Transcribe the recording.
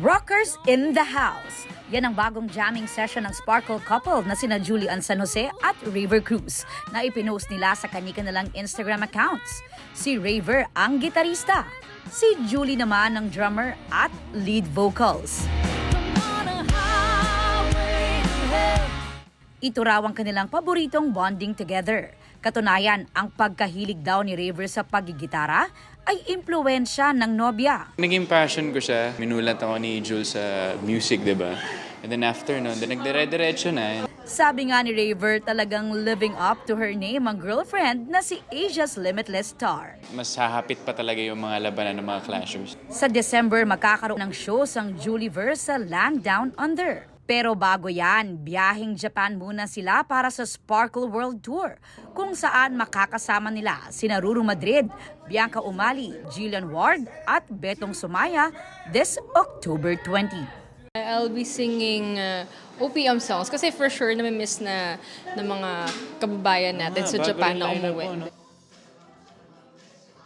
Rockers in the House. Yan ang bagong jamming session ng Sparkle couple na sina Julian San Jose at Raver Cruz na ipinost nila sa kanilang Instagram accounts. Si Raver ang gitarista, si Julie naman ang drummer at lead vocals. Ito raw ang kanilang paboritong bonding together. Katunayan, ang pagkahilig daw ni Raver sa paggigitara ay impluwensya ng nobya. Naging passion ko siya. Minulat ako ni Jules sa music, di ba? And then after nun, nagdire-diretso na. Sabi nga ni Raver, talagang living up to her name ang girlfriend na si Asia's Limitless Star. Mas hahapit pa talaga yung mga labanan ng mga Clashers. Sa December, magkakaroon ng shows ang Juliverse sa Land Down Under. Pero bago yan, biyaheng Japan muna sila para sa Sparkle World Tour, kung saan makakasama nila sina Ruru Madrid, Bianca Umali, Jillian Ward at Betong Sumaya this October 20. I'll be singing OPM songs kasi for sure namimiss na ng mga kababayan natin sa Japan na umuwi.